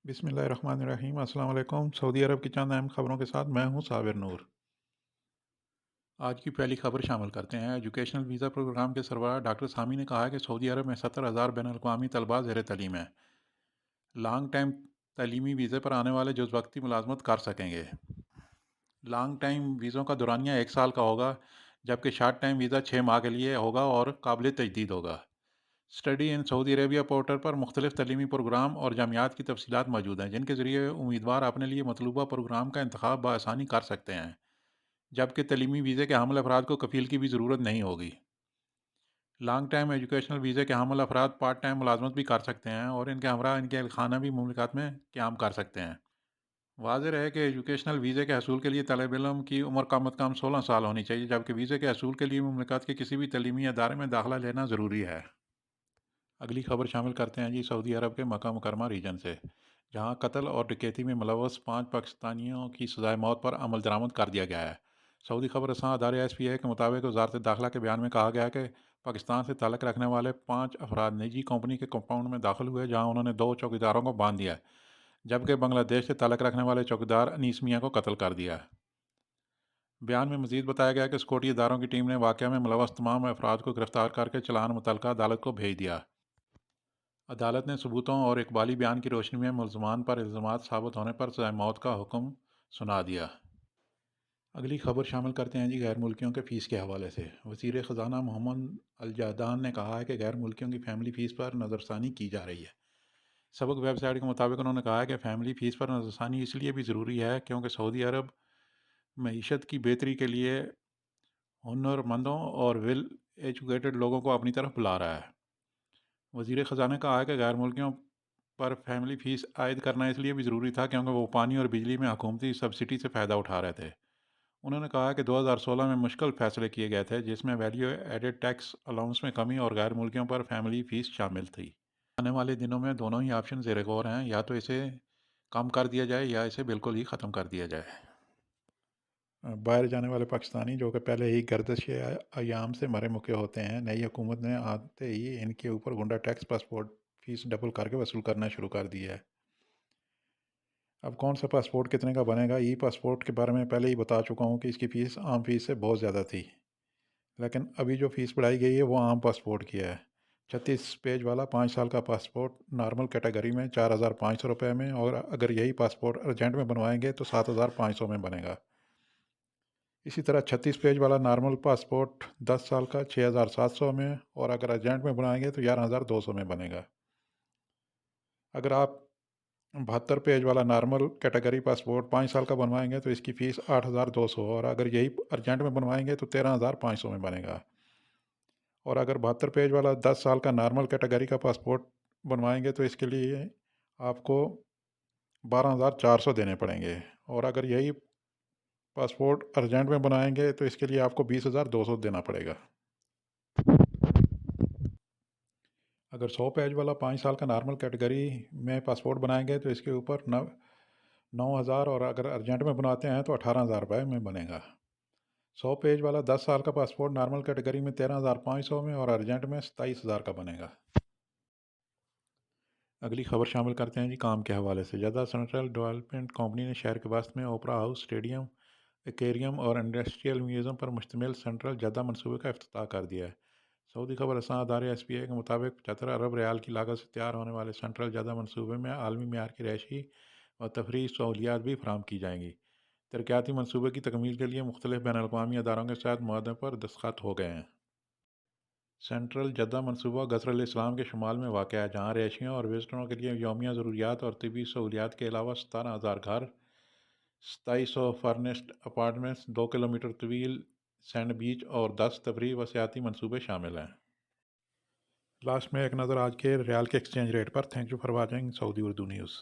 बिस्मिल्लाहिर्रहमानिर्रहीम। अस्सलाम वालेकुम। सऊदी अरब की चंद अहम खबरों के साथ मैं हूं साबिर नूर। आज की पहली खबर शामिल करते हैं। एजुकेशनल वीज़ा प्रोग्राम के सरबराह डॉक्टर सामी ने कहा है कि सऊदी अरब में 70,000 बैन अवी तलबा ज़ेर तलीम है। लॉन्ग टाइम तलीमी वीज़े पर आने वाले जुज़ वक्ती मुलाजमत कर सकेंगे। लॉन्ग टाइम वीज़ों का दुरानिया 1 साल का होगा, जबकि शार्ट टाइम वीज़ा 6 माह के लिए होगा और काबिल तजदीद होगा। Study in Saudi Arabia portal पर मुख्तलिफ तलीमी प्रोग्राम और जामियात की तफसीलात मौजूद हैं, जिनके ज़रिए उम्मीदवार अपने लिए मतलूबा प्रोग्राम का इंतखाब बआसानी कर सकते हैं, जबकि तलीमी वीज़े के हामिल अफराद को कफ़ील की भी ज़रूरत नहीं होगी। लॉन्ग टाइम एजुकेशनल वीज़े के हामिल अफराद पार्ट टाइम मुलाजमत भी कर सकते हैं और इनके हमरा इनके खाना भी मुमलिकत में क़याम कर सकते हैं। वाज़ेह रहे कि एजुकेशनल वीज़े के हसूल के लिए तलब इल्म की उम्र कम अज़ कम 16 साल होनी चाहिए, जबकि वीज़े के हसूल के लिए मुमलिकत के किसी भी तलीमी अदारे में दाखिला लेना ज़रूरी है। अगली खबर शामिल करते हैं जी, सऊदी अरब के मक्का मुकरमा रीजन से, जहां कत्ल और डकैती में मुलव्वस 5 पाकिस्तानियों की सज़ाए मौत पर अमल दरामद कर दिया गया है। सऊदी खबर रसां अदारे SPA के मुताबिक वजारत दाखिला के बयान में कहा गया है कि पाकिस्तान से ताल्लुक़ रखने वाले 5 अफराद निजी कंपनी के कंपाउंड में दाखिल हुए, जहां उन्होंने 2 चौकीदारों को बांध दिया, जबकि बांग्लादेश से ताल्लुक़ रखने वाले चौकीदार अनीस मियाँ को कत्ल कर दिया। बयान में मजीद बताया गया कि सिक्योरिटी इदारों की टीम ने वाक़या में मुलव्वस तमाम अफराद को गिरफ्तार करके चलान मुतल्लिका अदालत को भेज दिया। अदालत ने सबूतों और इकबाली बयान की रोशनी में मुलज़मान पर इल्ज़ामात साबित होने पर सज़ाए मौत का हुक्म सुना दिया। अगली खबर शामिल करते हैं जी, गैर मुल्कियों के फ़ीस के हवाले से। वज़ीर ख़ज़ाना मोहम्मद अल-जहदान ने कहा है कि गैर मुल्कियों की फ़ैमिली फ़ीस पर नज़रसानी की जा रही है। सबक वेबसाइट के मुताबिक उन्होंने कहा है कि फ़ैमिली फ़ीस पर नज़रसानी इसलिए भी ज़रूरी है क्योंकि सऊदी अरब मईशत की बेहतरी के लिए हुनरमंदों और वेल एजुकेटेड लोगों को अपनी तरफ बुला रहा है। वज़ीर ख़ज़ाना ने कहा है कि गैर मुल्कियों पर फैमिली फ़ीस आयद करना इसलिए भी ज़रूरी था क्योंकि वो पानी और बिजली में हुकूमती सब्सिडी से फ़ायदा उठा रहे थे। उन्होंने कहा कि 2016 में मुश्किल फ़ैसले किए गए थे, जिसमें वैल्यू एडेड टैक्स अलाउंस में कमी और गैर मुल्कियों पर फैमिली फ़ीस शामिल थी। आने वाले दिनों में दोनों ही ऑप्शन ज़ेर गौर हैं, या तो इसे कम कर दिया जाए या इसे बिल्कुल ही ख़त्म कर दिया जाए। बाहर जाने वाले पाकिस्तानी जो कि पहले ही गर्दिश अयाम से मरे मुके होते हैं, नई हुकूमत ने आते ही इनके ऊपर गुंडा टैक्स पासपोर्ट फ़ीस डबल करके वसूल करना शुरू कर दिया है। अब कौन सा पासपोर्ट कितने का बनेगा? ई पासपोर्ट के बारे में पहले ही बता चुका हूँ कि इसकी फ़ीस आम फ़ीस से बहुत ज़्यादा थी, लेकिन अभी जो फ़ीस बढ़ाई गई है वो आम पासपोर्ट की है। 36 पेज वाला 5 साल का पासपोर्ट नॉर्मल कैटेगरी में 4,500 रुपये में, और अगर यही पासपोर्ट अर्जेंट में बनवाएंगे तो 7,500 में बनेगा। इसी तरह 36 पेज वाला नॉर्मल पासपोर्ट 10 साल का 6,700 में, और अगर अर्जेंट में बनाएंगे तो 11,200 में बनेगा। अगर आप 72 पेज वाला नॉर्मल कैटेगरी पासपोर्ट 5 साल का बनवाएंगे तो इसकी फ़ीस 8,200, और अगर यही अर्जेंट में बनवाएंगे तो 13,500 में बनेगा। और अगर 72 पेज वाला 10 साल का नॉर्मल कैटेगरी का पासपोर्ट बनवाएंगे तो इसके लिए आपको 12,400 देने पड़ेंगे, और अगर यही पासपोर्ट अर्जेंट में बनाएंगे तो इसके लिए आपको 20,200 देना पड़ेगा। अगर 100 पेज वाला 5 साल का नॉर्मल कैटेगरी में पासपोर्ट बनाएंगे तो इसके ऊपर 9,000, और अगर अर्जेंट में बनाते हैं तो 18,000 रुपये में बनेगा। 100 पेज वाला 10 साल का पासपोर्ट नॉर्मल कैटेगरी में 13,500 में, और अर्जेंट में 27,000 का बनेगा। अगली खबर शामिल करते हैं जी, काम के हवाले से। जद्दा सेंट्रल डेवलपमेंट कंपनी ने शहर के वस्त में ओपरा हाउस, स्टेडियम, एक्वेरियम और इंडस्ट्रियल म्यूज़ियम पर मुश्तमिल सेंट्रल जद्दा मनसूबे का इफ्तिताह कर दिया है। सऊदी खबर रसां अदारे SPA के मुताबिक 75 अरब रियाल की लागत से तैयार होने वाले सेंट्रल जद्दा मनसूबे में आलमी मेयार की रहायशी और तफरीही सहूलियात भी फराहम की जाएंगी। तरक्याती मनसूबे की तकमील के लिए मुख्तलिफ बैन अवी अदारों के साथ मुआहदे पर दस्तखत हो गए हैं। सेंट्रल जद्दा मनसूबा गसर इस्लाम के शुमाल में वाक़ है, जहाँ रहायशियों और विजिटरों के लिए यौमिया ज़रूरियात और तिबी सहूलियात के अलावा 17,000 घर, 2,700 फर्निश्ड अपार्टमेंट्स, 2 किलोमीटर तवील सैंड बीच और 10 तफरीही व सियाती मनसूबे शामिल हैं। लास्ट में एक नज़र आज के रियाल के एक्सचेंज रेट पर। Thank you for watching Saudi Urdu news.